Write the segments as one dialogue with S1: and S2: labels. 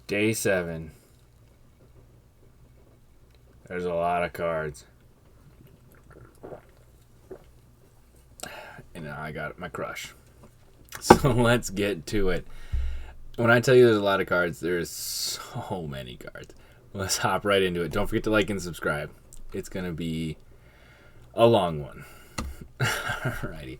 S1: Day 7. There's a lot of cards. And I got my crush. So let's get to it. When I tell you there's a lot of cards, there's so many cards. Let's hop right into it. Don't forget to like and subscribe. It's going to be a long one. Alrighty.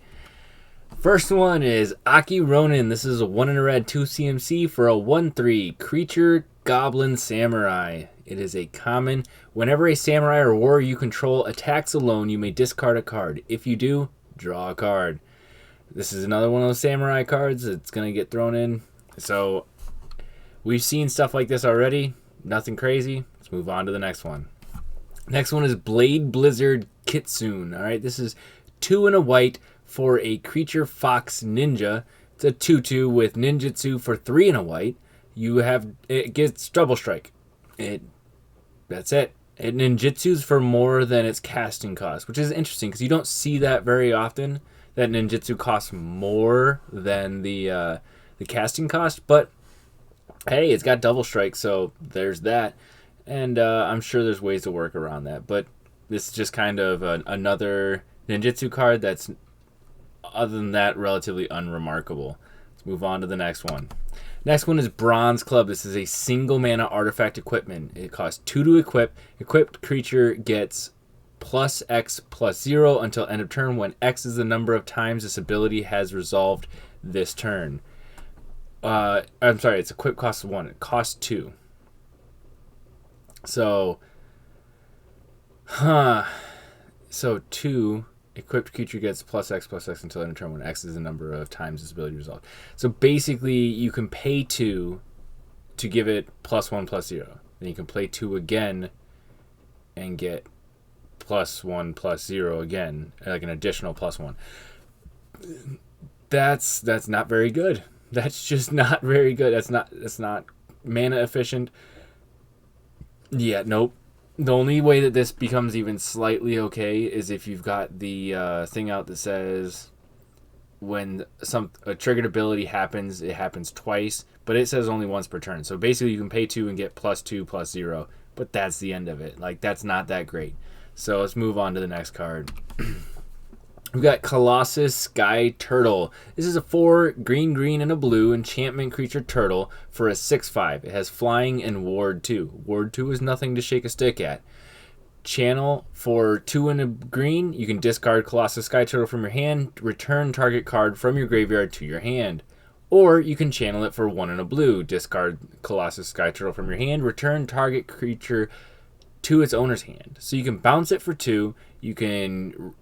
S1: First one is Aki Ronin. This is a 1 in a red 2 CMC for a 1/3 creature goblin samurai. It is a common. Whenever a samurai or warrior you control attacks alone, you may discard a card. If you do, draw a card. This is another one of those samurai cards that's going to get thrown in. So we've seen stuff like this already. Nothing crazy. Let's move on to the next one. Next one is Blade Blizzard Kitsune. All right, this is 2 and a white for a creature fox ninja. It's a 2/2 with ninjutsu for 3 and a white. It gets double strike. That's it. It ninjutsus for more than its casting cost, which is interesting because you don't see that very often. That ninjutsu costs more than the casting cost, but hey, it's got double strike, so there's that. And I'm sure there's ways to work around that, but this is just kind of another ninjutsu card that's, other than that, relatively unremarkable. Let's move on to the next one. Next one is Bronze Club. This is a single mana artifact equipment. It costs 2 to equip. Equipped creature gets +X+0 until end of turn when X is the number of times this ability has resolved this turn. I'm sorry, its equip costs 1. It costs 2. So 2, equipped creature gets +X+X until end of turn when X is the number of times this ability resolved. So basically, you can pay 2 to give it +1/+0. Then you can play 2 again and get +1/+0 again, like an additional +1. That's not very good. That's just not very good. That's not mana efficient. Yeah, nope. The only way that this becomes even slightly okay is if you've got the thing out that says when a triggered ability happens, it happens twice, but it says only once per turn. So basically, you can pay 2 and get +2/+0, but that's the end of it. Like, that's not that great. So let's move on to the next card. We've got Colossus Sky Turtle. This is a 4 green, green, and a blue enchantment creature turtle for a 6/5. It has flying and ward 2. Ward 2 is nothing to shake a stick at. Channel for 2 and a green. You can discard Colossus Sky Turtle from your hand, return target card from your graveyard to your hand. Or you can channel it for 1 and a blue. Discard Colossus Sky Turtle from your hand, return target creature to its owner's hand. So you can bounce it for 2. You can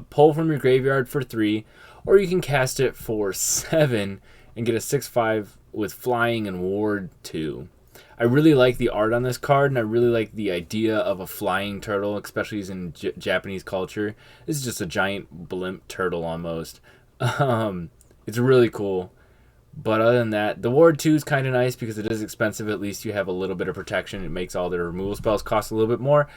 S1: pull from your graveyard for 3, or you can cast it for 7 and get a 6/5 with flying and ward 2. I really like the art on this card, and I really like the idea of a flying turtle, especially in Japanese culture. This is just a giant blimp turtle almost. It's really cool. But other than that, the ward 2 is kind of nice because it is expensive. At least you have a little bit of protection. It makes all their removal spells cost a little bit more,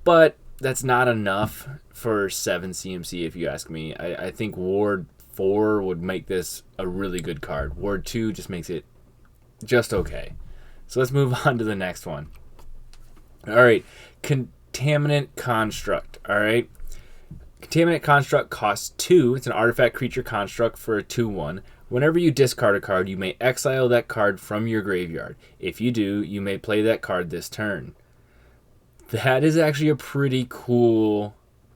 S1: but that's not enough for 7 CMC, if you ask me. I think Ward 4 would make this a really good card. Ward 2 just makes it just okay. So let's move on to the next one. All right, Contaminant Construct. All right, Contaminant Construct costs 2. It's an artifact creature construct for a 2/1. Whenever you discard a card, you may exile that card from your graveyard. If you do, you may play that card this turn. That is actually a pretty cool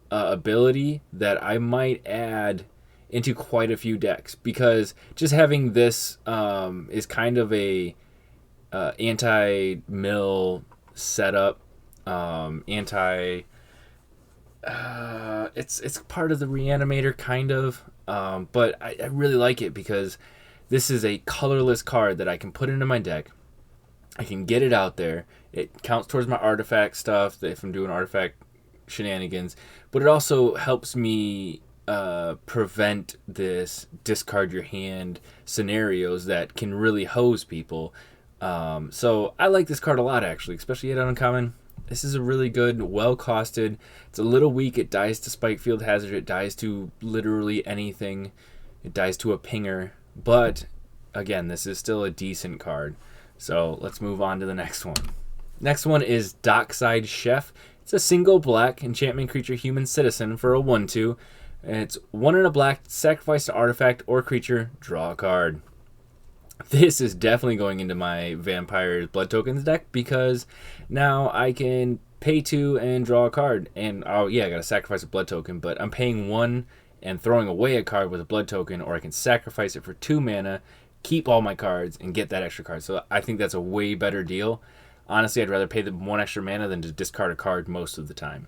S1: ability that I might add into quite a few decks, because just having this is kind of a anti-mill setup. It's part of the Reanimator kind of, but I really like it because this is a colorless card that I can put into my deck. I can get it out there. It counts towards my artifact stuff if I'm doing artifact shenanigans, but it also helps me prevent this discard your hand scenarios that can really hose people. So I like this card a lot, actually, especially at Uncommon. This is a really good, well-costed. It's a little weak. It dies to Spike Field Hazard. It dies to literally anything. It dies to a pinger. But, again, this is still a decent card. So let's move on to the next one. Next one is Dockside Chef. It's a single black enchantment creature human citizen for a 1/2. And it's 1 and a black, sacrifice an artifact or creature, draw a card. This is definitely going into my Vampire's Blood Tokens deck because now I can pay 2 and draw a card. And oh yeah, I gotta sacrifice a blood token, but I'm paying 1 and throwing away a card with a blood token, or I can sacrifice it for 2 mana, keep all my cards, and get that extra card. So I think that's a way better deal. Honestly, I'd rather pay the 1 extra mana than to discard a card most of the time.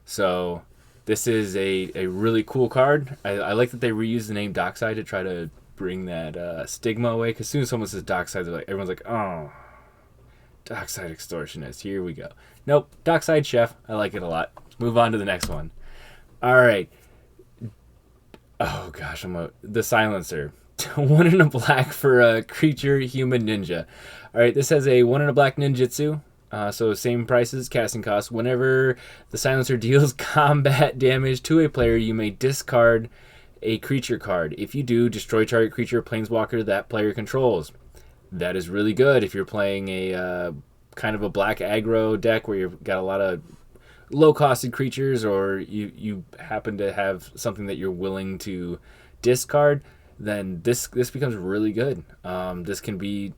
S1: So this is a really cool card. I like that they reuse the name Dockside to try to bring that stigma away. Because as soon as someone says Dockside, everyone's like, oh, Dockside Extortionist. Here we go. Nope, Dockside Chef. I like it a lot. Let's move on to the next one. All right. Oh gosh, the Silencer. 1 and a black for a creature human ninja. All right, this has a 1 and a black ninjutsu. So same prices, casting cost. Whenever the Silencer deals combat damage to a player, you may discard a creature card. If you do, destroy target creature or planeswalker that player controls. That is really good if you're playing a kind of a black aggro deck where you've got a lot of low-costed creatures, or you happen to have something that you're willing to discard. Then this becomes really good. This can be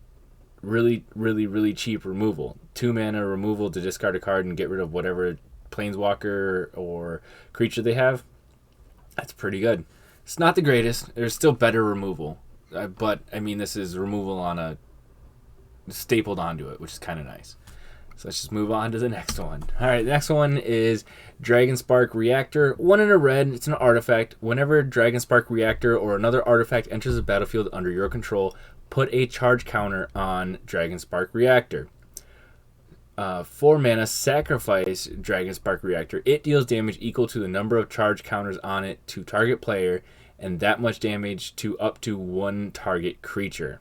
S1: really cheap removal. 2 mana removal to discard a card and get rid of whatever planeswalker or creature they have. That's pretty good. It's not the greatest. There's still better removal. But, I mean, this is removal on a stapled onto it, which is kind of nice. So let's just move on to the next one. All right, the next one is Dragonspark Reactor. 1 in a red. It's an artifact. Whenever Dragonspark Reactor or another artifact enters the battlefield under your control, put a charge counter on Dragonspark Reactor. 4 mana, sacrifice Dragonspark Reactor. It deals damage equal to the number of charge counters on it to target player, and that much damage to up to 1 target creature.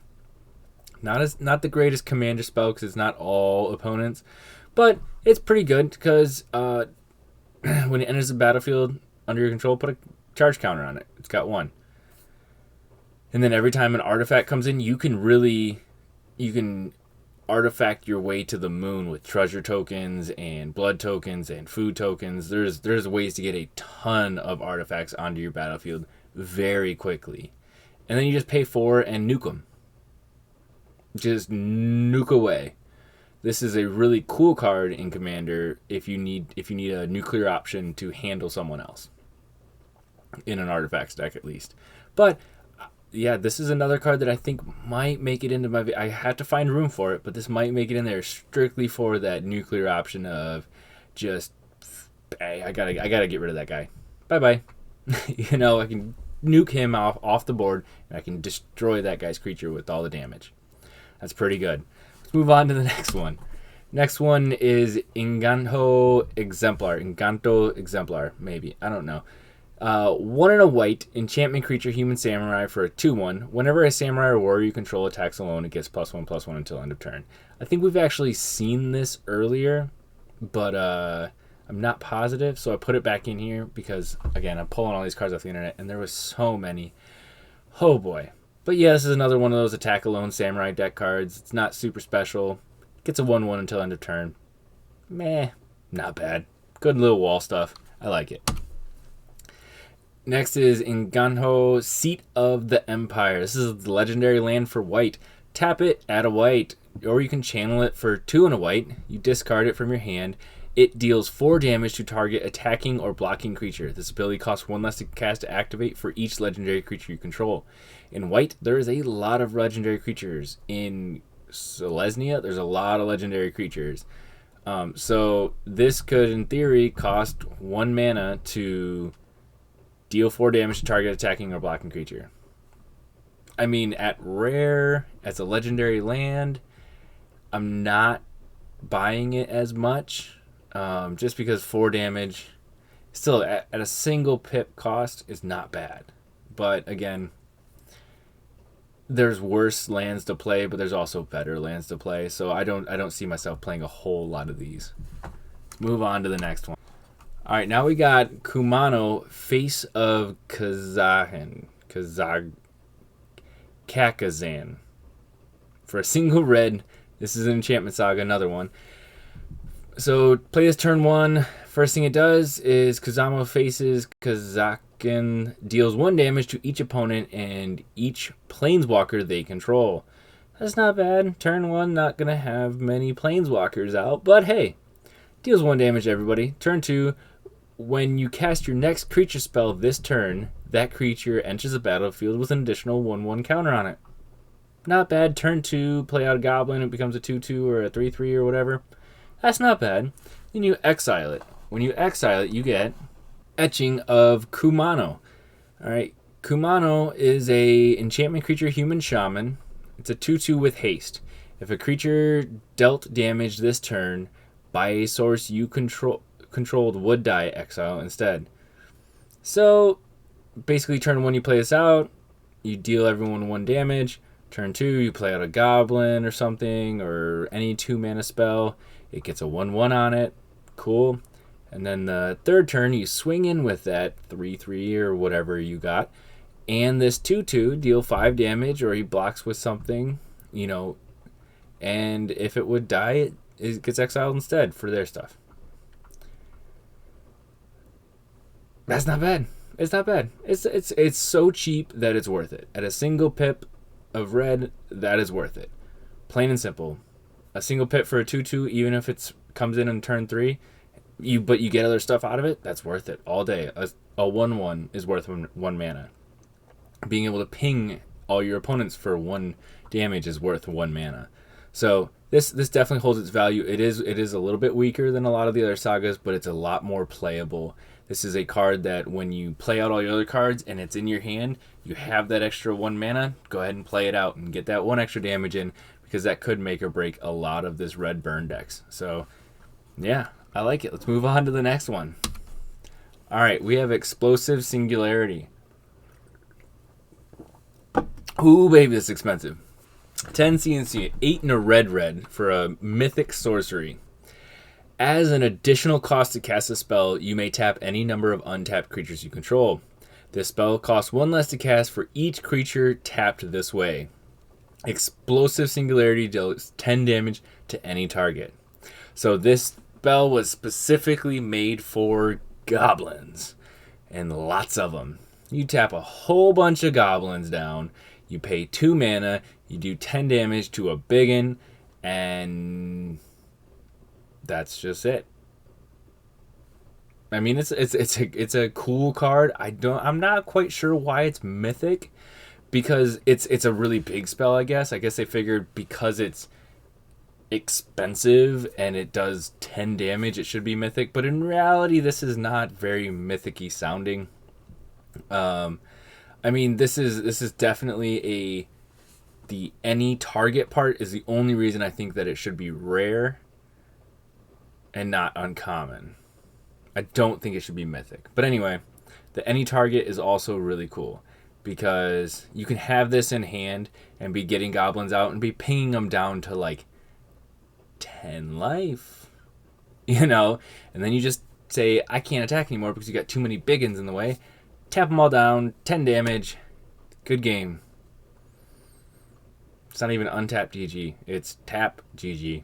S1: Not the greatest commander spell because it's not all opponents, but it's pretty good because when it enters the battlefield under your control, put a charge counter on it. It's got 1. And then every time an artifact comes in, you can artifact your way to the moon with treasure tokens and blood tokens and food tokens. There's ways to get a ton of artifacts onto your battlefield very quickly. And then you just pay 4 and nuke them. Just nuke away. This is a really cool card in Commander if you need a nuclear option to handle someone else. In an artifacts deck at least. But yeah, this is another card that I think might make it into my... I had to find room for it, but this might make it in there strictly for that nuclear option of just, hey, I gotta get rid of that guy. Bye-bye. I can nuke him off the board, and I can destroy that guy's creature with all the damage. That's pretty good. Let's move on to the next one. Next one is Encanto Exemplar, maybe. I don't know. 1 and a white, enchantment creature, human samurai for a 2/1. Whenever a samurai or warrior you control attacks alone, it gets +1/+1 until end of turn. I think we've actually seen this earlier, but I'm not positive, so I put it back in here because, again, I'm pulling all these cards off the internet, and there was so many. Oh boy. But yeah, this is another one of those attack alone samurai deck cards. It's not super special. Gets a 1/1 until end of turn. Meh, not bad. Good little wall stuff. I like it. Next is Encanto, Seat of the Empire. This is the legendary land for white. Tap it, add a white, or you can channel it for 2 and a white. You discard it from your hand. It deals 4 damage to target attacking or blocking creature. This ability costs 1 less to cast to activate for each legendary creature you control. In white, there is a lot of legendary creatures. In Selesnya, there's a lot of legendary creatures. So this could, in theory, cost 1 mana to deal 4 damage to target attacking or blocking creature. I mean, at rare, as a legendary land, I'm not buying it as much. Just because 4 damage, still at a single pip cost, is not bad. But again, there's worse lands to play, but there's also better lands to play. So I don't see myself playing a whole lot of these. Let's move on to the next one. All right, now we got Kumano, Face of Kakazan. For a single red, This is an Enchantment Saga, another one. So play this turn 1. First thing it does is Kazama faces Kazakin, deals 1 damage to each opponent and each planeswalker they control. That's not bad. Turn 1, not going to have many planeswalkers out, but hey, deals 1 damage to everybody. Turn 2, when you cast your next creature spell this turn, that creature enters the battlefield with an additional 1/1 counter on it. Not bad. Turn 2, play out a goblin, it becomes a 2/2 or a 3/3 or whatever. That's not bad. Then you exile it. When you exile it, you get Etching of Kumano. Alright, Kumano is a enchantment creature human shaman. It's a 2/2 with haste. If a creature dealt damage this turn by a source you controlled would die, exile instead. So basically turn 1 you play this out, you deal everyone 1 damage. Turn 2 you play out a goblin or something, or any 2 mana spell. It gets a 1/1 on it. Cool. And then the third turn, you swing in with that 3/3 or whatever you got. And this 2/2, deal 5 damage, or he blocks with something, you know. And if it would die, it gets exiled instead for their stuff. That's not bad. It's not bad. It's so cheap that it's worth it. At a single pip of red, that is worth it. Plain and simple. A single pip for a 2/2, even if it comes in on turn 3, but you get other stuff out of it, that's worth it all day. A 1/1 is worth 1 mana. Being able to ping all your opponents for 1 damage is worth 1 mana. So this definitely holds its value. It is a little bit weaker than a lot of the other sagas, but it's a lot more playable. This is a card that when you play out all your other cards and it's in your hand, you have that extra 1 mana, go ahead and play it out and get that 1 extra damage in, because that could make or break a lot of this red burn decks. So yeah, I like it. Let's move on to the next one. Alright, we have Explosive Singularity. Ooh, baby, this is expensive. 10 CNC, 8 in a red for a mythic sorcery. As an additional cost to cast a spell, you may tap any number of untapped creatures you control. This spell costs 1 less to cast for each creature tapped this way. Explosive Singularity deals 10 damage to any target. So this spell was specifically made for goblins, and lots of them. You tap a whole bunch of goblins down, you pay 2 mana, you do 10 damage to a biggin, and that's just it. I mean, it's a cool card. I'm not quite sure why it's mythic, because it's a really big spell, I guess. I guess they figured because it's expensive and it does 10 damage, it should be mythic. But in reality, this is not very mythic-y sounding. I mean, this is definitely the any target part is the only reason I think that it should be rare and not uncommon. I don't think it should be mythic. But anyway, the any target is also really cool, because you can have this in hand and be getting goblins out and be pinging them down to like 10 life, you know, and then you just say, I can't attack anymore because you got too many biggins in the way. Tap them all down, 10 damage, good game. It's not even untapped GG, it's tap GG.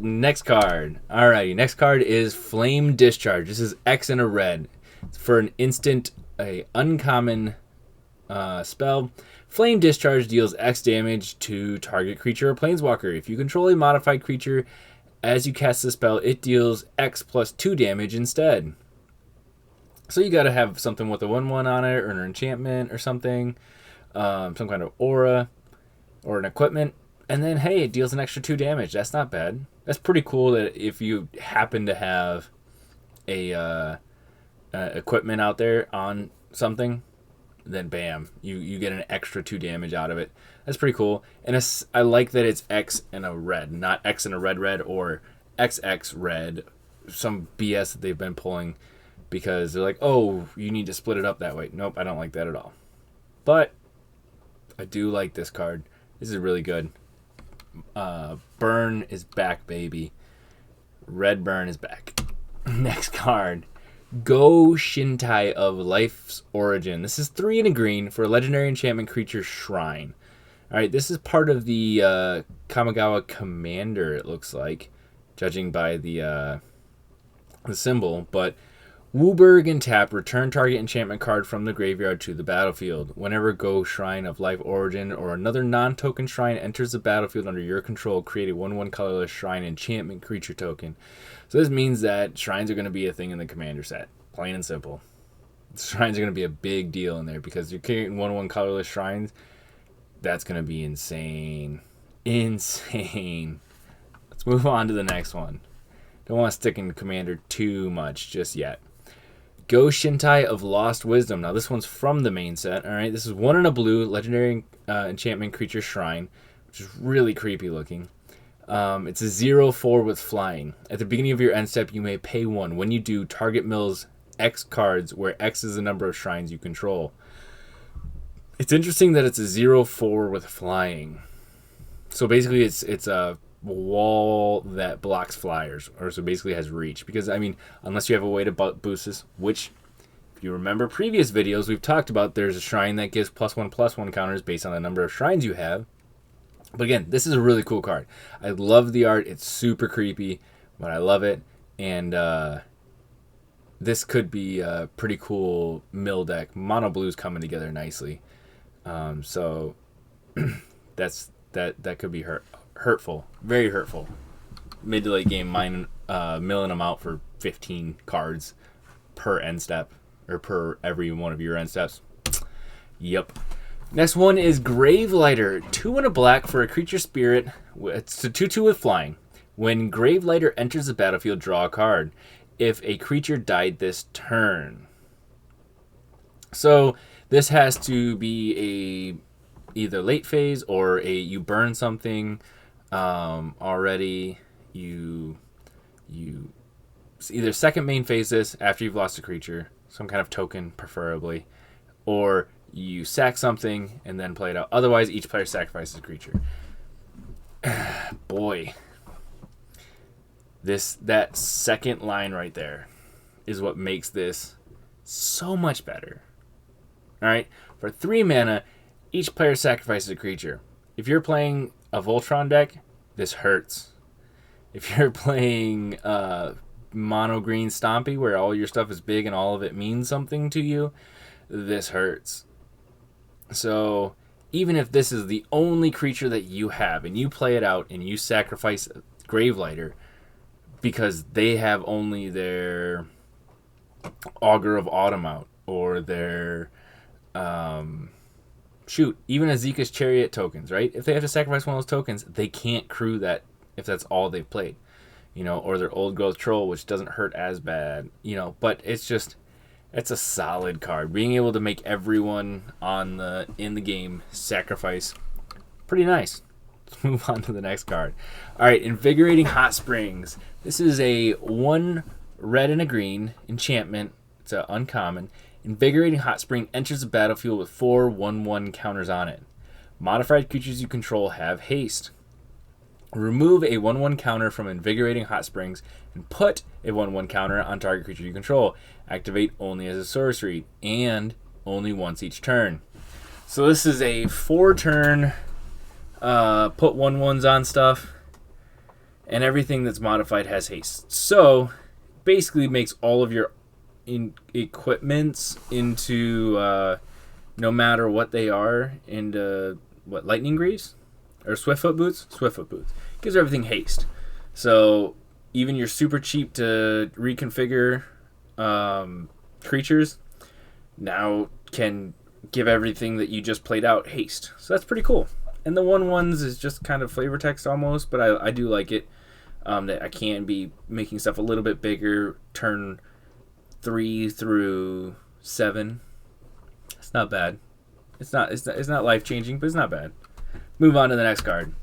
S1: Next card. Alrighty, next card is Flame Discharge. This is X and a red. It's for an instant, a uncommon spell. Flame Discharge deals X damage to target creature or planeswalker. If you control a modified creature as you cast the spell, it deals X plus 2 damage instead. So you gotta have something with a 1/1 on it, or an enchantment or something, some kind of aura or an equipment. And then, hey, it deals an extra 2 damage. That's not bad. That's pretty cool that if you happen to have a equipment out there on something, then bam, you get an extra 2 damage out of it. That's pretty cool. And I like that it's X and a red, not X and a red or XX red, some BS that they've been pulling, because they're like, oh, you need to split it up that way. Nope, I don't like that at all. But I do like this card. This is really good. Burn is back, baby. Red burn is back. Next card. Go Shintai of Life's Origin. This is 3 and a green for a legendary enchantment creature Shrine. All right, this is part of the Kamigawa Commander, it looks like, judging by the symbol. But Wooburg and tap, return target enchantment card from the graveyard to the battlefield. Whenever Go Shrine of Life Origin or another non-token shrine enters the battlefield under your control, create a 1/1 colorless shrine enchantment creature token. So this means that shrines are going to be a thing in the Commander set. Plain and simple. Shrines are going to be a big deal in there because you're creating 1/1 colorless shrines. That's going to be insane. Insane. Let's move on to the next one. Don't want to stick in Commander too much just yet. Go Shintai of Lost Wisdom. Now this one's from the main set. All right, this is 1 and a blue legendary enchantment creature shrine, which is really creepy looking. It's a 0/4 with flying. At the beginning of your end step, you may pay 1. When you do, target mills X cards, where X is the number of shrines you control. It's interesting that it's a 0/4 with flying. So basically, it's a wall that blocks flyers, or so basically has reach. Because, I mean, unless you have a way to boost this, which, if you remember previous videos, we've talked about, there's a shrine that gives +1/+1 counters based on the number of shrines you have. But again, this is a really cool card. I love the art. It's super creepy, but I love it. And this could be a pretty cool mill deck. Mono blues coming together nicely. So that could be hurtful, very hurtful. Mid to late game, milling them out for 15 cards per end step, or per every one of your end steps. Yep. Next one is Gravelighter. 2 and a black for a creature spirit. It's a 2/2 with flying. When Gravelighter enters the battlefield, draw a card. If a creature died this turn. So this has to be either late phase or you burn something already. You either second main phase this after you've lost a creature, some kind of token preferably, or you sack something and then play it out. Otherwise, each player sacrifices a creature. Boy, that second line right there is what makes this so much better. All right, for 3 mana, each player sacrifices a creature. If you're playing a Voltron deck, this hurts. If you're playing mono green Stompy, where all your stuff is big and all of it means something to you, this hurts. So even if this is the only creature that you have and you play it out and you sacrifice Gravelighter because they have only their Augur of Autumn out, or their even Azika's Chariot tokens, right? If they have to sacrifice one of those tokens, they can't crew that if that's all they've played, or their Old Growth Troll, which doesn't hurt as bad, but it's a solid card. Being able to make everyone in the game sacrifice, pretty nice. Let's move on to the next card. All right, Invigorating Hot Springs. This is a 1 red and a green enchantment. It's an uncommon. Invigorating Hot Spring enters the battlefield with 4 1/1 counters on it. Modified creatures you control have haste. Remove a 1/1 counter from Invigorating Hot Springs and put a 1/1 counter on target creature you control. Activate only as a sorcery and only once each turn. So this is a 4-turn put 1/1s on stuff, and everything that's modified has haste. So basically makes all of your equipments into no matter what they are, into Lightning Greaves or Swiftfoot Boots. Gives everything haste. So even your super cheap to reconfigure creatures now can give everything that you just played out haste. So that's pretty cool. And the 1/1s is just kind of flavor text almost, but I do like it. That I can be making stuff a little bit bigger, turn 3 through 7. It's not bad. It's not life changing, but it's not bad. Move on to the next card.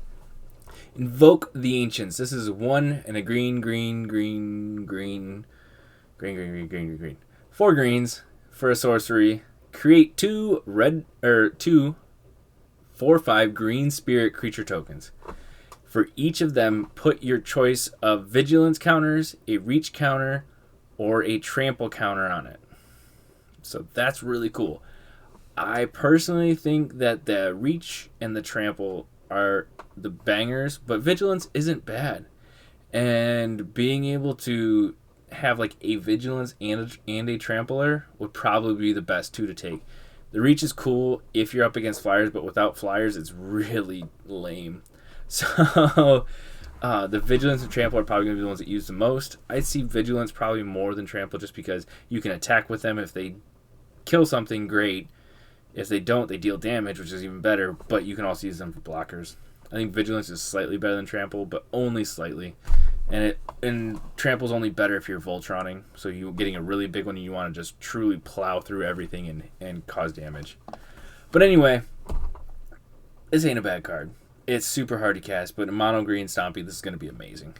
S1: Invoke the Ancients. This is 1 and a green. 4 greens for a sorcery. Create 2 red or 2 4/5 green spirit creature tokens. For each of them, put your choice of vigilance counters, a reach counter, or a trample counter on it. So that's really cool. I personally think that the reach and the trample are the bangers, but vigilance isn't bad. And being able to have like a vigilance and a trampler would probably be the best two to take. The reach is cool if you're up against flyers, but without flyers, it's really lame. So the vigilance and trample are probably going to be the ones that use the most. I'd see vigilance probably more than trample just because you can attack with them. If they kill something, great. If they don't, they deal damage, which is even better, but you can also use them for blockers. I think vigilance is slightly better than trample, but only slightly. And trample's only better if you're Voltroning, so you're getting a really big one and you want to just truly plow through everything and cause damage. But anyway, this ain't a bad card. It's super hard to cast, but in mono green Stompy, this is going to be amazing.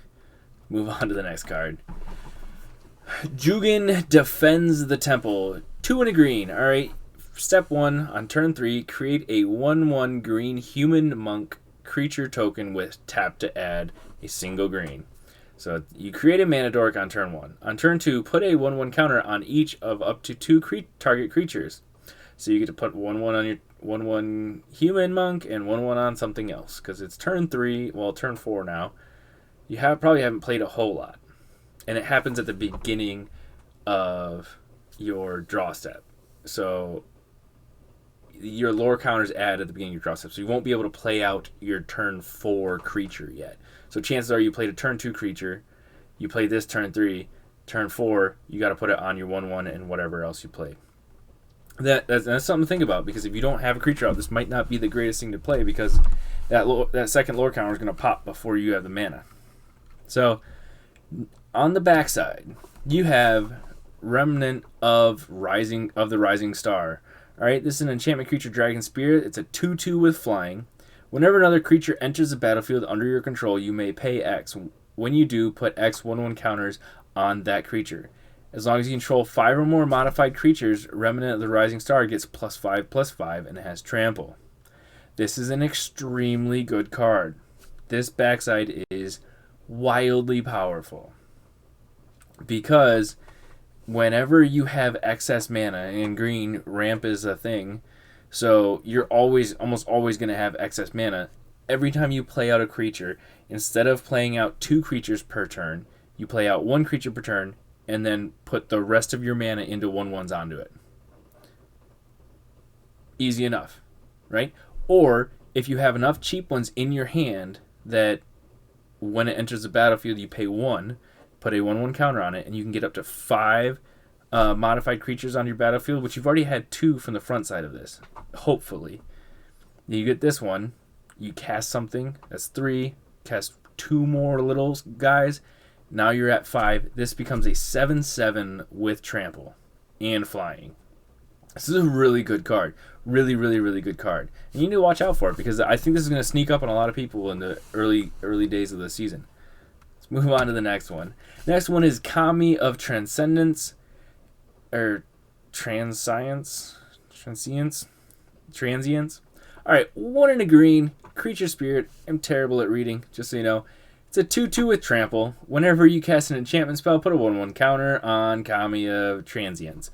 S1: Move on to the next card. Jugen defends the temple. 2 and a green. All right. Step 1, on turn 3, create a 1/1 green human monk creature token with tap to add a single green. So you create a mana dork on turn 1. On turn 2, put a 1/1 counter on each of up to 2 target creatures. So you get to put 1/1 on your 1/1 human monk and 1/1 on something else. Because it's turn 3, well, turn 4 now. You probably haven't played a whole lot. And it happens at the beginning of your draw step. So your lore counters add at the beginning of your draw step, so you won't be able to play out your turn 4 creature yet. So chances are you played a turn 2 creature, you played this turn 3, turn 4, you got to put it on your 1/1 and whatever else you played. That's something to think about, because if you don't have a creature out, this might not be the greatest thing to play, because that second lore counter is going to pop before you have the mana. So on the backside, you have Remnant of the Rising Star. Alright, this is an enchantment creature, Dragon Spirit. It's a 2/2 with flying. Whenever another creature enters the battlefield under your control, you may pay X. When you do, put X 1/1 counters on that creature. As long as you control 5 or more modified creatures, Remnant of the Rising Star gets +5/+5 and has trample. This is an extremely good card. This backside is wildly powerful. Because whenever you have excess mana, in green, ramp is a thing, so you're almost always going to have excess mana. Every time you play out a creature, instead of playing out 2 creatures per turn, you play out 1 creature per turn, and then put the rest of your mana into 1/1s onto it. Easy enough, right? Or, if you have enough cheap ones in your hand that when it enters the battlefield you pay 1, put a 1/1 counter on it, and you can get up to 5 modified creatures on your battlefield, which you've already had 2 from the front side of this, hopefully. You get this one, you cast something, that's 3, cast 2 more little guys, now you're at 5. This becomes a 7/7 with trample and flying. This is a really good card. Really, really, really good card. And you need to watch out for it, because I think this is going to sneak up on a lot of people in the early days of the season. Let's move on to the next one. Next one is Kami of Transcendence, or Transience. Alright, 1 and a green, creature spirit. I'm terrible at reading, just so you know. It's a 2/2 with trample. Whenever you cast an enchantment spell, put a 1/1 counter on Kami of Transience.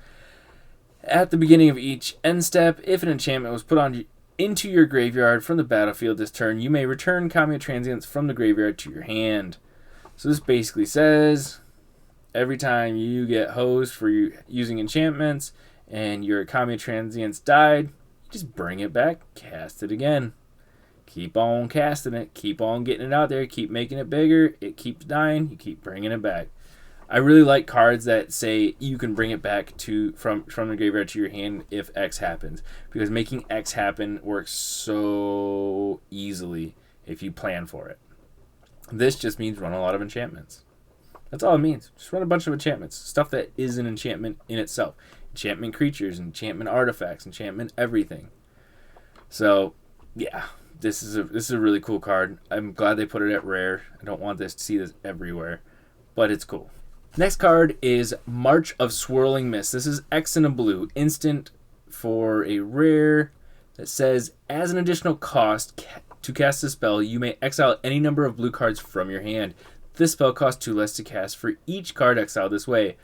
S1: At the beginning of each end step, if an enchantment was put into your graveyard from the battlefield this turn, you may return Kami of Transience from the graveyard to your hand. So this basically says, every time you get hosed for using enchantments and your Kami of Transience died, just bring it back, cast it again. Keep on casting it, keep on getting it out there, keep making it bigger, it keeps dying, you keep bringing it back. I really like cards that say you can bring it back from the graveyard to your hand if X happens, because making X happen works so easily if you plan for it. This just means run a lot of enchantments. That's all it means. Just run a bunch of enchantments. Stuff that is an enchantment in itself. Enchantment creatures, enchantment artifacts, enchantment everything. So, yeah, this is a really cool card. I'm glad they put it at rare. I don't want to see this everywhere, but it's cool. Next card is March of Swirling Mist. This is X and a blue. Instant for a rare that says, as an additional cost to cast a spell, you may exile any number of blue cards from your hand. This spell costs 2 less to cast for each card exiled this way.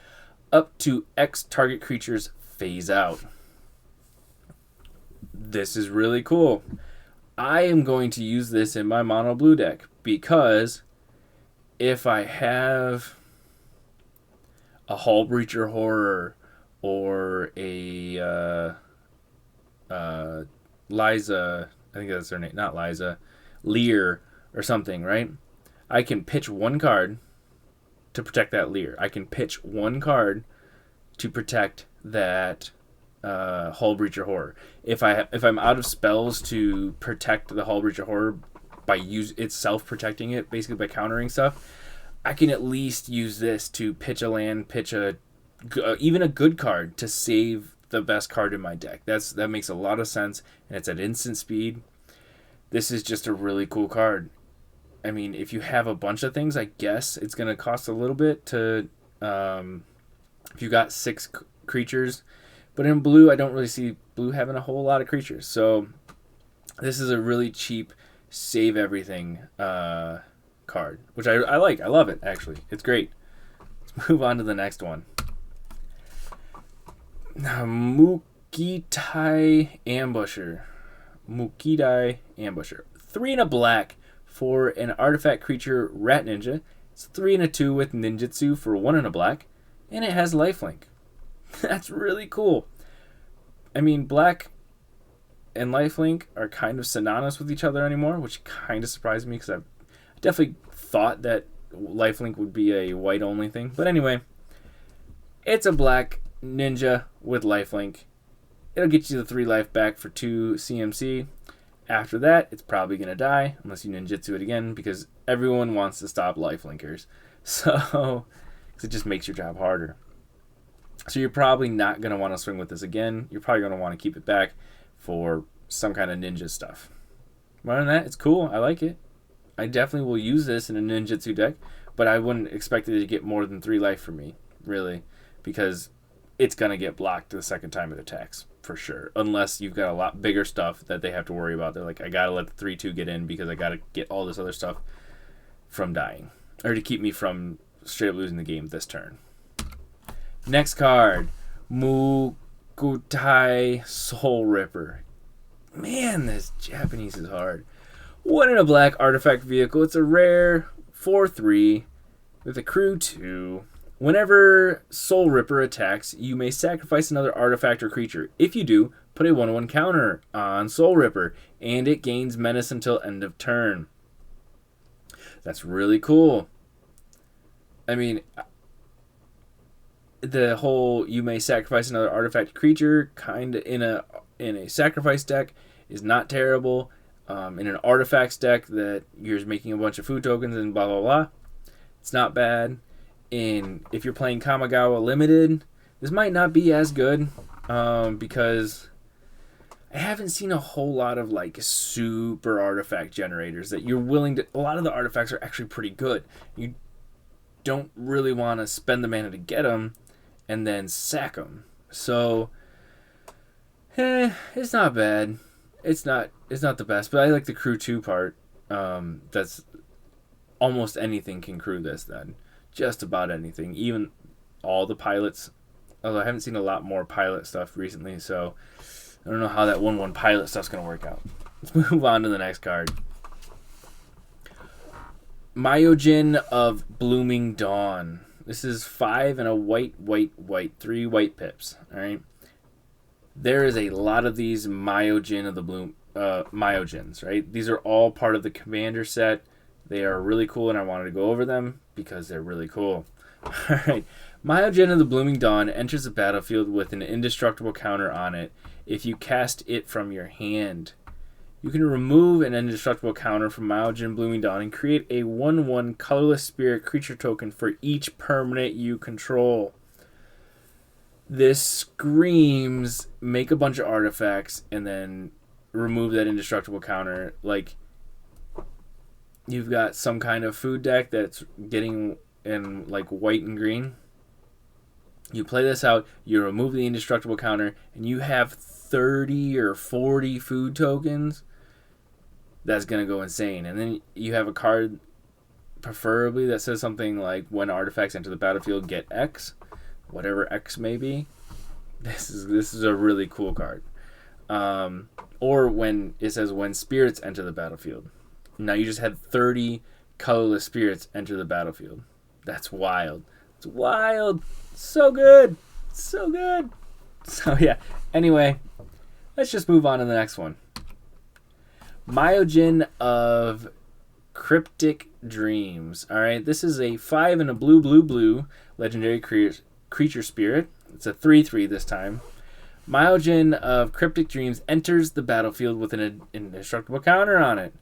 S1: Up to X target creatures phase out. this is really cool. I am going to use this in my mono blue deck because if I have a Hull Breacher Horror or a Liza, I think that's her name, not Liza, Lear or something, right? I can pitch one card to protect that Lear. I can pitch one card to protect that Hull Breacher Horror. If I'm out of spells to protect the Hull Breacher Horror by itself protecting it, basically by countering stuff, I can at least use this to pitch a land, even a good card to save the best card in my deck. That makes a lot of sense, and it's at instant speed. This is just a really cool card. I mean, if you have a bunch of things, I guess it's going to cost a little bit to... if you got 6 creatures. But in blue, I don't really see blue having a whole lot of creatures. So this is a really cheap save everything card, which I like. I love it, actually. It's great. Let's move on to the next one. Mukitai Ambusher. 3 and a black for an artifact creature rat ninja. It's 3 and a 2 with ninjutsu for 1 and a black. And it has lifelink. That's really cool. I mean, black and lifelink are kind of synonymous with each other anymore, which kind of surprised me because I definitely thought that lifelink would be a white only thing. But anyway, it's a black ninja with lifelink. It'll get you the 3 life back for 2 CMC. After that, it's probably going to die unless you ninjutsu it again because everyone wants to stop lifelinkers. So it just makes your job harder. So you're probably not going to want to swing with this again. You're probably going to want to keep it back for some kind of ninja stuff. Other than that, it's cool. I like it. I definitely will use this in a ninjutsu deck, but I wouldn't expect it to get more than 3 life for me, really, because it's going to get blocked the second time it attacks, for sure, unless you've got a lot bigger stuff that they have to worry about. They're like, I got to let the 3-2 get in because I got to get all this other stuff from dying, or to keep me from straight up losing the game this turn. Next card, Tai Soul Ripper. Man, this Japanese is hard. 1 and a black artifact vehicle. It's a rare 4/3 with a crew 2. Whenever Soul Ripper attacks, you may sacrifice another artifact or creature. If you do, put a 1/1 counter on Soul Ripper, and it gains menace until end of turn. That's really cool. I mean, the whole you may sacrifice another artifact creature kind of in a sacrifice deck is not terrible. In an artifacts deck that you're making a bunch of food tokens and blah blah blah, it's not bad. If you're playing Kamigawa Limited, this might not be as good because I haven't seen a whole lot of like super artifact generators that you're willing to. A lot of the artifacts are actually pretty good. You don't really want to spend the mana to get them and then sack them. So, it's not bad. It's not the best, but I like the crew 2 part. That's almost anything can crew this then. Just about anything. Even all the pilots. Although I haven't seen a lot more pilot stuff recently, so I don't know how that 1/1 pilot stuff's going to work out. Let's move on to the next card. Myojin of Blooming Dawn. This is 5 and a white, 3 white pips. Alright. There is a lot of these Myojin of the Myojins, right? These are all part of the Commander set. They are really cool, and I wanted to go over them because they're really cool. Alright. Myojin of the Blooming Dawn enters the battlefield with an indestructible counter on it if you cast it from your hand. You can remove an indestructible counter from Myojin Blooming Dawn and create a 1/1 colorless spirit creature token for each permanent you control. This screams make a bunch of artifacts and then remove that indestructible counter. Like, you've got some kind of food deck that's getting in like white and green. You play this out, you remove the indestructible counter, and you have 30 or 40 food tokens. That's going to go insane. And then you have a card, preferably, that says something like, when artifacts enter the battlefield, get X. Whatever X may be. This is a really cool card. Or when it says when spirits enter the battlefield. Now you just had 30 colorless spirits enter the battlefield. That's wild. It's wild. So good. So good. So yeah. Anyway, let's just move on to the next one. Myojin of Cryptic Dreams. Alright, this is a 5 and a blue legendary creature spirit. It's a 3/3 this time. Myojin of Cryptic Dreams enters the battlefield with an indestructible counter on it.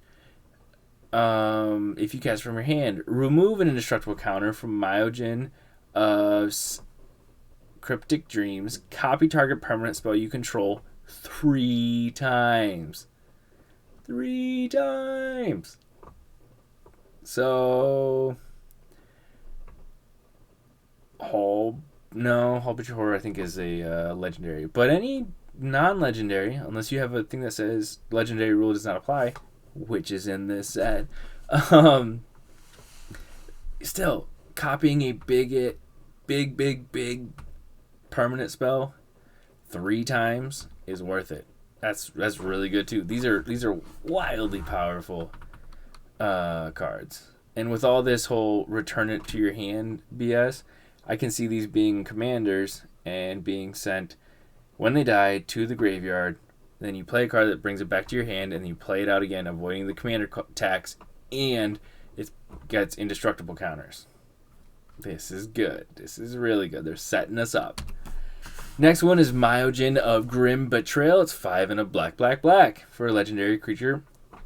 S1: If you cast from your hand, remove an indestructible counter from Myojin of Cryptic Dreams. Copy target permanent spell you control 3 times. 3 times. So, Hall Butcher Horror I think is a legendary. But any non-legendary, unless you have a thing that says legendary rule does not apply, which is in this set, still, copying a big permanent spell 3 times is worth it. That's really good too. These are wildly powerful cards. And with all this whole return it to your hand BS, I can see these being commanders and being sent when they die to the graveyard. Then you play a card that brings it back to your hand, and then you play it out again, avoiding the commander attacks, and it gets indestructible counters. This is good. This is really good. They're setting us up. Next one is Myojin of Grim Betrayal. It's 5 and a black. For a legendary creature.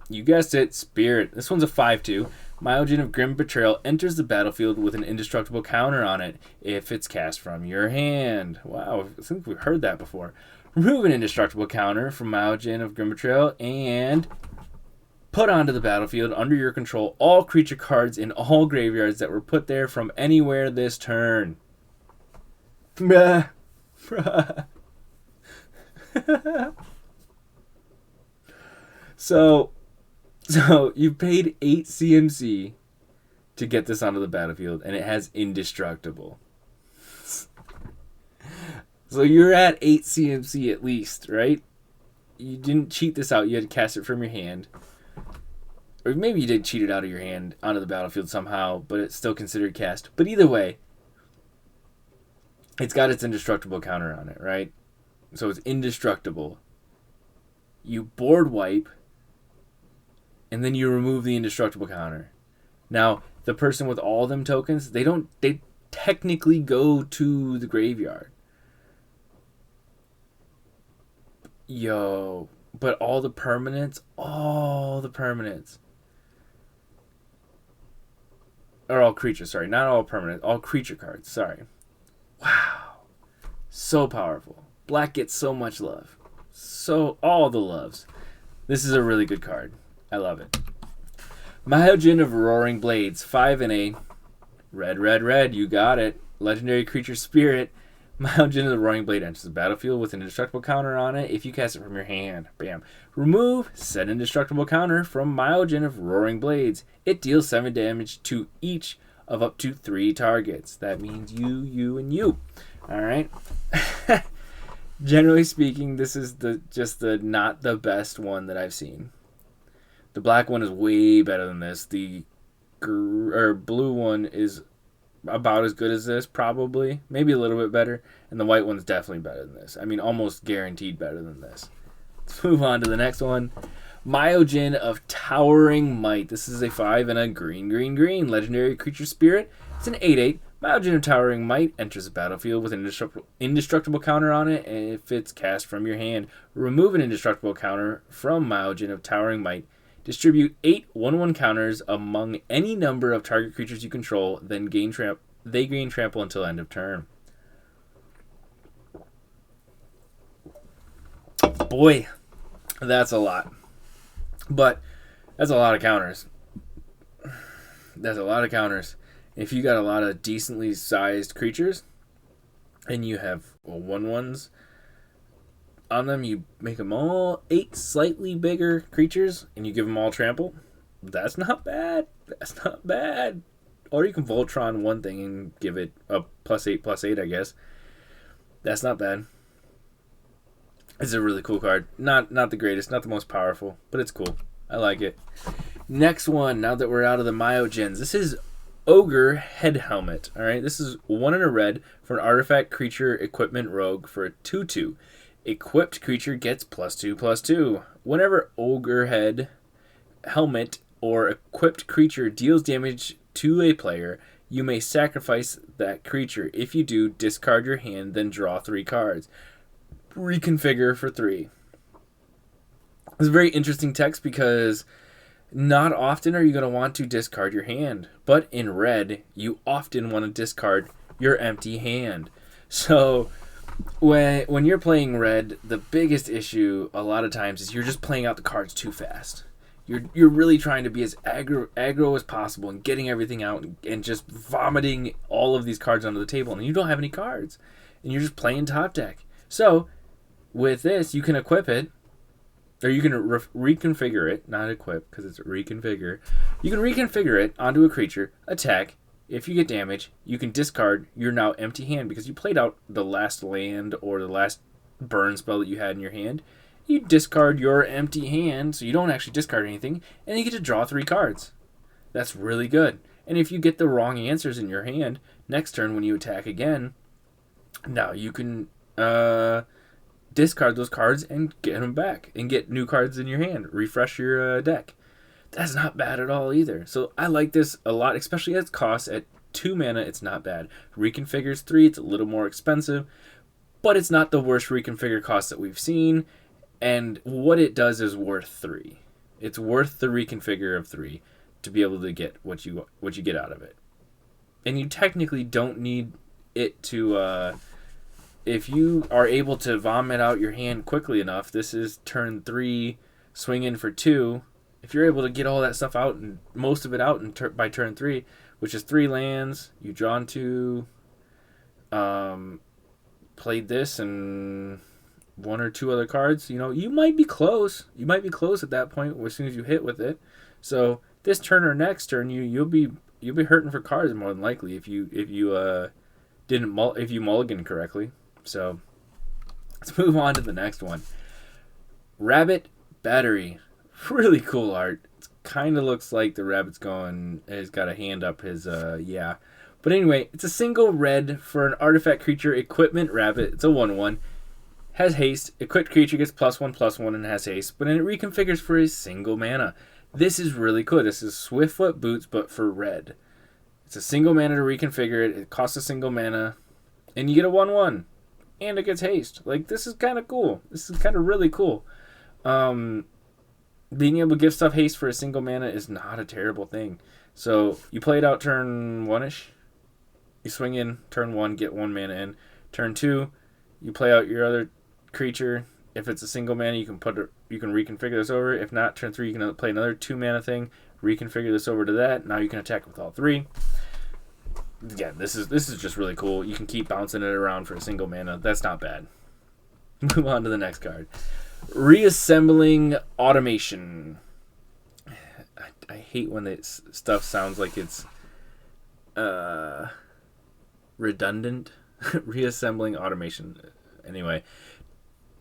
S1: You guessed it, Spirit. This one's a 5/2. Myojin of Grim Betrayal enters the battlefield with an indestructible counter on it if it's cast from your hand. Wow, I think we've heard that before. Remove an indestructible counter from Myojin of Grim Betrayal and put onto the battlefield under your control all creature cards in all graveyards that were put there from anywhere this turn. Bruh. So you paid 8 CMC to get this onto the battlefield, and it has indestructible. So you're at 8 CMC at least, right? You didn't cheat this out. You had to cast it from your hand. Or maybe you did cheat it out of your hand onto the battlefield somehow, but it's still considered cast. But either way, it's got its indestructible counter on it, right? So it's indestructible. You board wipe, and then you remove the indestructible counter. Now, the person with all them tokens, they technically go to the graveyard. Yo, but all the permanents, or all creatures, sorry, not all permanent, all creature cards, sorry. Wow, so powerful. Black gets so much love. So, all the loves. This is a really good card. I love it. Myojin of Roaring Blades, 5 and a red, you got it. Legendary creature spirit. Myojin of the Roaring Blade enters the battlefield with an indestructible counter on it if you cast it from your hand. Bam. Remove said indestructible counter from Myojin of Roaring Blades. It deals 7 damage to each of up to 3 targets. That means you, and you. Alright. Generally speaking, this is just the not the best one that I've seen. The black one is way better than this. The blue one is about as good as this, probably. Maybe a little bit better. And the white one's definitely better than this. I mean, almost guaranteed better than this. Let's move on to the next one. Myojin of Towering Might. This is a 5 and a green. Legendary creature spirit. It's an 8/8. Myojin of Towering Might enters the battlefield with an indestructible counter on it if it's cast from your hand. Remove an indestructible counter from Myojin of Towering Might. Distribute 8 1/1 counters among any number of target creatures you control, then they gain trample until end of turn. Boy, that's a lot. But that's a lot of counters. That's a lot of counters. If you got a lot of decently sized creatures and you have 1/1s on them, you make them all 8 slightly bigger creatures and you give them all trample. That's not bad. That's not bad. Or you can Voltron one thing and give it a +8/+8, I guess. That's not bad. It's a really cool card. Not the greatest, not the most powerful, but it's cool. I like it. Next one, now that we're out of the Myogens, this is Ogre Head Helmet. Alright, this is 1 and a red for an artifact creature equipment rogue for a 2/2. Equipped creature gets +2/+2. Whenever Ogre Head Helmet or equipped creature deals damage to a player, you may sacrifice that creature. If you do, discard your hand, then draw 3 cards. Reconfigure for 3. It's a very interesting text because not often are you going to want to discard your hand, but in red, you often want to discard your empty hand. So when you're playing red, the biggest issue a lot of times is you're just playing out the cards too fast. You're really trying to be as aggro as possible and getting everything out and just vomiting all of these cards onto the table, and you don't have any cards, and you're just playing top deck. So with this, you can equip it, or you can reconfigure it, not equip because it's reconfigure. You can reconfigure it onto a creature, attack. If you get damage, you can discard your now empty hand because you played out the last land or the last burn spell that you had in your hand. You discard your empty hand, so you don't actually discard anything, and you get to draw 3 cards. That's really good. And if you get the wrong answers in your hand, next turn when you attack again, now you can discard those cards and get them back and get new cards in your hand. Refresh your deck. That's not bad at all either. So I like this a lot, especially at its cost. At 2 mana, it's not bad. Reconfigures 3, it's a little more expensive, but it's not the worst reconfigure cost that we've seen. And what it does is worth 3. It's worth the reconfigure of 3 to be able to get what you get out of it. And you technically don't need it to... if you are able to vomit out your hand quickly enough, this is turn 3, swing in for 2. If you're able to get all that stuff out, and most of it out by turn 3, which is 3 lands, you draw into, played this and 1 or 2 other cards, you might be close. You might be close at that point as soon as you hit with it. So this turn or next turn, you'll be hurting for cards more than likely if you mulligan correctly. So let's move on to the next one. Rabbit Battery. Really cool art. It kind of looks like the rabbit's has got a hand up his, yeah. But anyway, it's a single red for an artifact creature equipment rabbit. It's a 1/1. Has haste. Equipped creature gets +1/+1 and has haste, but then it reconfigures for a single mana. This is really cool. This is Swiftfoot Boots, but for red. It's a single mana to reconfigure it. It costs a single mana, and you get a 1/1. And it gets haste. Like, this is kind of cool. This is kind of really cool. Being able to give stuff haste for a single mana is not a terrible thing. So, you play it out turn 1-ish. You swing in turn 1, get 1 mana in. Turn 2, you play out your other creature. If it's a single mana, you can reconfigure this over. If not, turn 3, you can play another 2 mana thing. Reconfigure this over to that. Now you can attack with all 3. Yeah, this is just really cool. You can keep bouncing it around for a single mana. That's not bad. Move on to the next card. Reassembling Automation. I hate when this stuff sounds like it's redundant. Reassembling Automation. Anyway,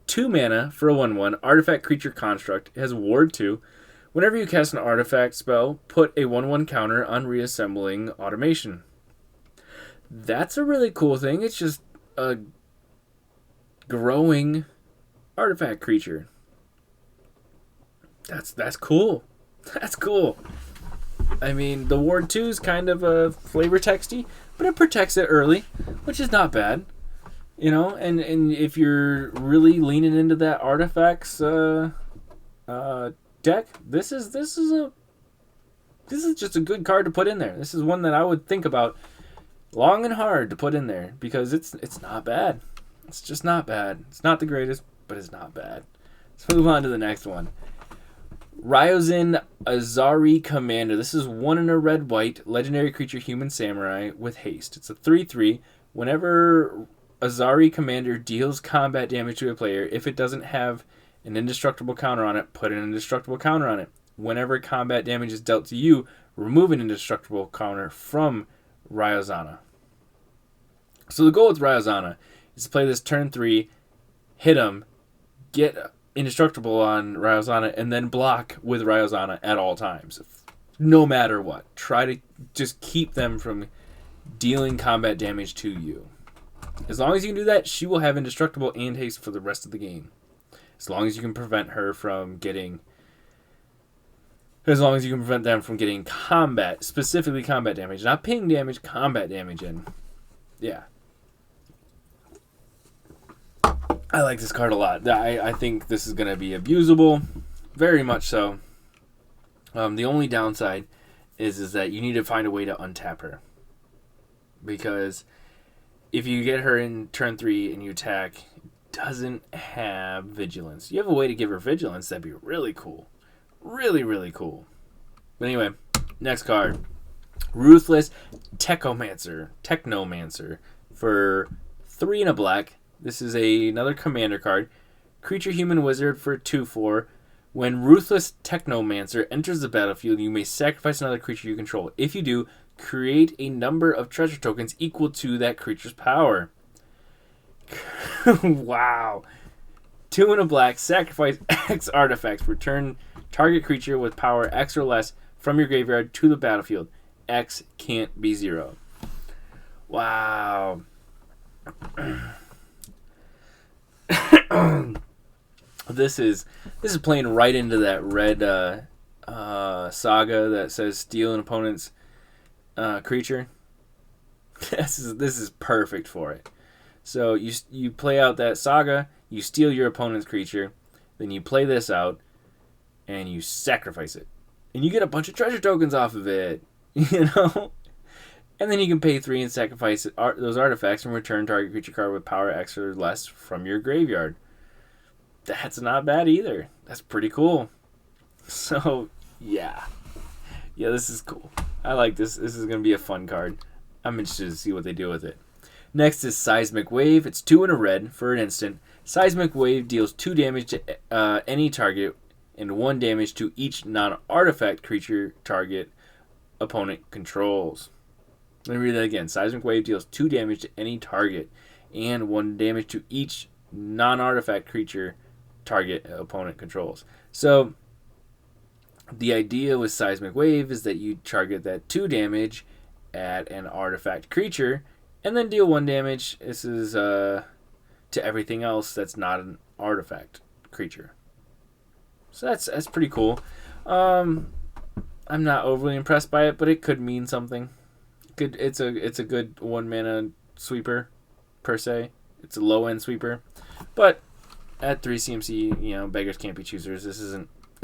S1: 2 mana for a 1/1 artifact creature construct. It has Ward 2. Whenever you cast an artifact spell, put a 1/1 counter on Reassembling Automation. That's a really cool thing. It's just a growing artifact creature. That's cool. That's cool. I mean, the Ward 2 is kind of a flavor texty, but it protects it early, which is not bad. And if you're really leaning into that artifacts deck, this is just a good card to put in there. This is one that I would think about long and hard to put in there because it's not bad. It's just not bad. It's not the greatest, but it's not bad. Let's move on to the next one. Ryozan Azari Commander. This is 1 and a red-white legendary creature human samurai with haste. It's a 3/3. Whenever Azari Commander deals combat damage to a player, if it doesn't have an indestructible counter on it, put an indestructible counter on it. Whenever combat damage is dealt to you, remove an indestructible counter from Ryozan. So the goal with Ryozan is to play this turn 3, hit him, get indestructible on Ryozan and then block with Ryozan at all times. No matter what. Try to just keep them from dealing combat damage to you. As long as you can do that, she will have indestructible and haste for the rest of the game. As long as you can prevent her from getting... As long as you can prevent them from getting combat, specifically combat damage. Not ping damage, combat damage in. Yeah. I like this card a lot. I think this is going to be abusable. Very much so. The only downside is that you need to find a way to untap her. Because if you get her in turn 3 and you attack, it doesn't have vigilance. You have a way to give her vigilance, that'd be really cool. Really, really cool. But anyway, next card. Ruthless Technomancer for 3 and a black. This is another commander card. Creature Human Wizard for 2/4. When Ruthless Technomancer enters the battlefield, you may sacrifice another creature you control. If you do, create a number of treasure tokens equal to that creature's power. Wow. 2 and a black. Sacrifice X artifacts. Return target creature with power X or less from your graveyard to the battlefield. X can't be 0. Wow. This is playing right into that red Saga that says steal an opponent's creature. This is perfect for it. So you play out that Saga, you steal your opponent's creature, then you play this out, and you sacrifice it, and you get a bunch of treasure tokens off of it. You know. And then you can pay 3 and sacrifice those artifacts and return target creature card with power X or less from your graveyard. That's not bad either. That's pretty cool. So, yeah. Yeah, this is cool. I like this. This is going to be a fun card. I'm interested to see what they do with it. Next is Seismic Wave. It's 2 and a red for an instant. Seismic Wave deals 2 damage to any target and 1 damage to each non-artifact creature target opponent controls. Let me read that again. Seismic Wave deals 2 damage to any target and 1 damage to each non-artifact creature target opponent controls. So, the idea with Seismic Wave is that you target that 2 damage at an artifact creature and then deal 1 damage. This is to everything else that's not an artifact creature. So that's pretty cool. I'm not overly impressed by it, but it could mean something. It's a good 1 mana sweeper per se. It's a low end sweeper, but at 3 CMC, beggars can't be choosers. This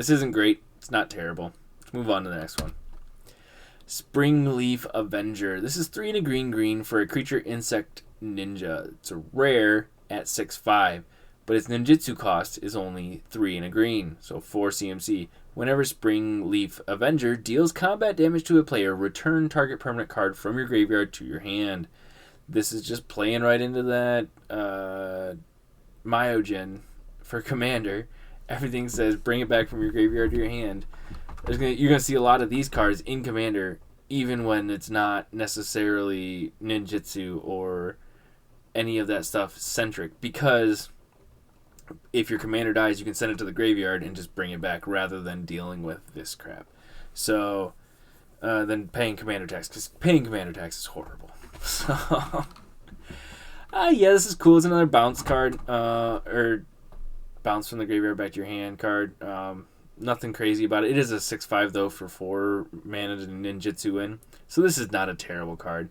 S1: isn't great. It's not terrible. Let's move on to the next one. Springleaf Avenger. This is 3 and a green for a creature insect ninja. It's a rare at 6/5, but its ninjutsu cost is only 3 and a green, so 4 CMC. Whenever Springleaf Avenger deals combat damage to a player, return target permanent card from your graveyard to your hand. This is just playing right into that Myojin for Commander. Everything says bring it back from your graveyard to your hand. You're going to see a lot of these cards in Commander, even when it's not necessarily ninjutsu or any of that stuff centric, because if your commander dies, you can send it to the graveyard and just bring it back rather than dealing with this crap. So, then paying commander tax, because paying commander tax is horrible. So, yeah, this is cool. It's another bounce card, or bounce from the graveyard back to your hand card. Nothing crazy about it. It is a 6/5 though for 4 mana to ninjutsu in. So this is not a terrible card.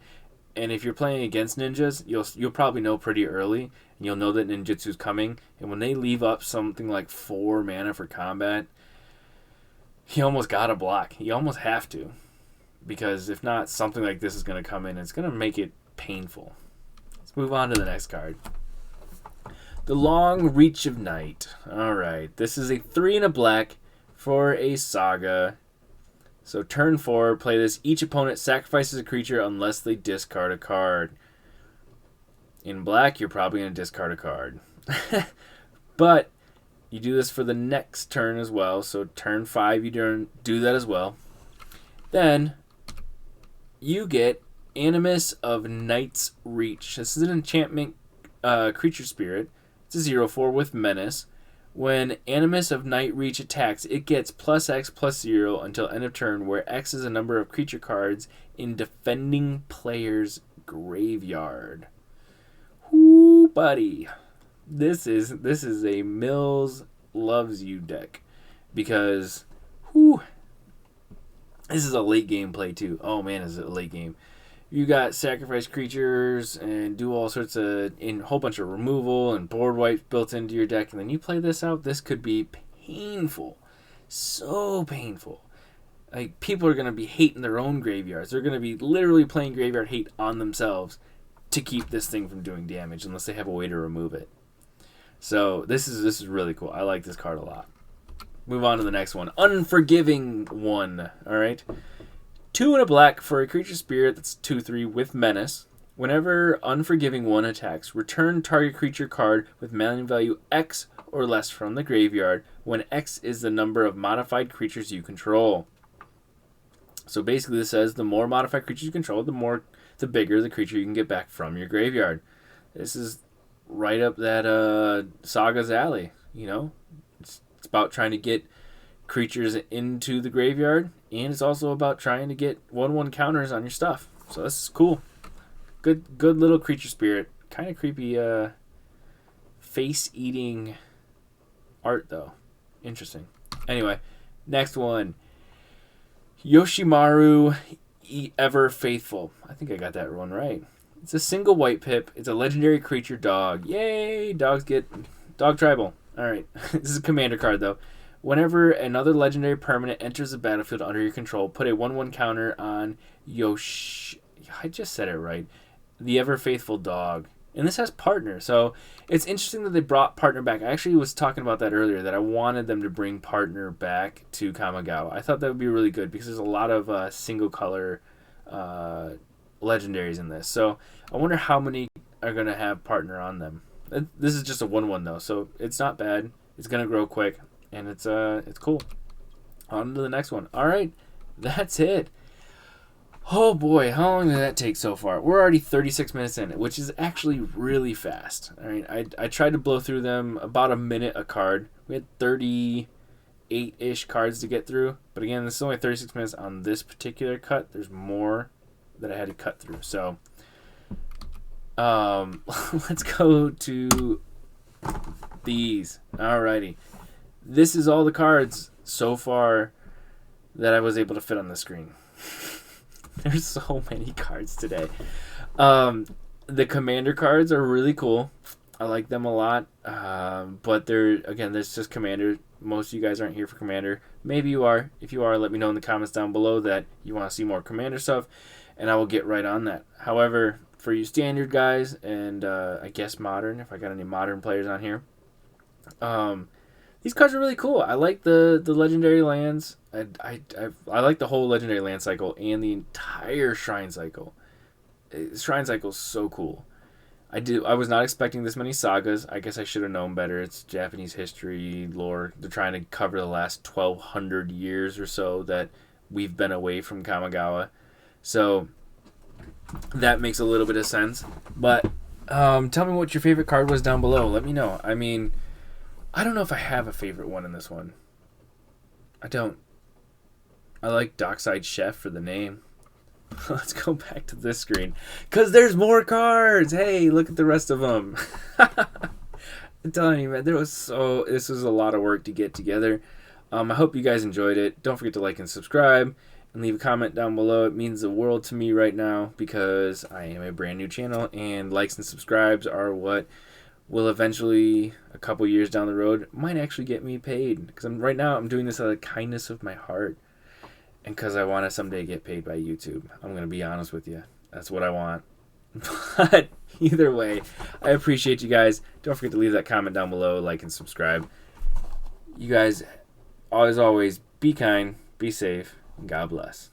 S1: And if you're playing against ninjas, you'll probably know pretty early, and you'll know that ninjutsu's coming. And when they leave up something like 4 mana for combat, you almost gotta block. You almost have to, because if not, something like this is gonna come in. And it's gonna make it painful. Let's move on to the next card. The Long Reach of Night. All right, this is a 3 and a black for a Saga. So turn 4, play this. Each opponent sacrifices a creature unless they discard a card. In black, you're probably going to discard a card. But you do this for the next turn as well. So turn 5, you do that as well. Then you get Animus of Night's Reach. This is an enchantment creature spirit. It's a 0/4 with Menace. When Animus of Night Reach attacks, it gets +X/+0 until end of turn, where X is a number of creature cards in defending player's graveyard. Whoo, buddy. This is a Mills loves you deck, because whoo, this is a late game play too. Oh man, is it a late game. You got sacrifice creatures and do all sorts of a whole bunch of removal and board wipes built into your deck, and then you play this out. This could be painful, so painful. Like, people are gonna be hating their own graveyards. They're gonna be literally playing graveyard hate on themselves to keep this thing from doing damage, unless they have a way to remove it. So this is really cool. I like this card a lot. Move on to the next one, Unforgiving 1. All right. 2 and a black for a creature spirit that's 2/3 with menace. Whenever Unforgiving 1 attacks, return target creature card with mana value X or less from the graveyard when X is the number of modified creatures you control. So basically this says the more modified creatures you control, the bigger the creature you can get back from your graveyard. This is right up that Saga's alley, you know? It's about trying to get creatures into the graveyard, and it's also about trying to get 1/1 counters on your stuff. So this is cool. Good little creature spirit. Kind of creepy face-eating art, though. Interesting. Anyway, next one. Yoshimaru Ever Faithful. I think I got that one right. It's a single white pip. It's a legendary creature dog. Yay! Dogs get dog tribal. Alright. This is a commander card, though. Whenever another legendary permanent enters the battlefield under your control, put a 1/1 counter on I just said it right. The Ever Faithful dog. And this has partner. So it's interesting that they brought partner back. I actually was talking about that earlier, that I wanted them to bring partner back to Kamigawa. I thought that would be really good because there's a lot of single color legendaries in this. So I wonder how many are going to have partner on them. This is just a 1/1 though, so it's not bad. It's going to grow quick, and it's cool. On to the next one. All right, that's it. Oh boy, how long did that take so far? We're already 36 minutes in, which is actually really fast. All right, I tried to blow through them about a minute a card. We had 38-ish cards to get through, but again, this is only 36 minutes on this particular cut. There's more that I had to cut through. So let's go to these. Alrighty. This is all the cards so far that I was able to fit on the screen. There's so many cards today. The commander cards are really cool. I like them a lot. But there's just commander. Most of you guys aren't here for commander. Maybe you are. If you are, let me know in the comments down below that you want to see more commander stuff, and I will get right on that. However, for you standard guys and I guess modern, if I got any modern players on here, these cards are really cool. I like the legendary lands. I like the whole legendary land cycle and the entire shrine cycle. Shrine cycle is so cool. I was not expecting this many sagas. I guess I should have known better. It's Japanese history, lore. They're trying to cover the last 1,200 years or so that we've been away from Kamigawa. So that makes a little bit of sense. But tell me what your favorite card was down below. Let me know. I mean, I don't know if I have a favorite one in this one. I don't. I like Dockside Chef for the name. Let's go back to this screen, because there's more cards. Hey, look at the rest of them. I'm telling you, man, this was a lot of work to get together. I hope you guys enjoyed it. Don't forget to like and subscribe and leave a comment down below. It means the world to me right now, because I am a brand new channel, and likes and subscribes are what will eventually, a couple years down the road, might actually get me paid. Because right now I'm doing this out of the kindness of my heart, and because I want to someday get paid by YouTube. I'm going to be honest with you. That's what I want. But either way, I appreciate you guys. Don't forget to leave that comment down below, like and subscribe. You guys, as always, be kind, be safe, and God bless.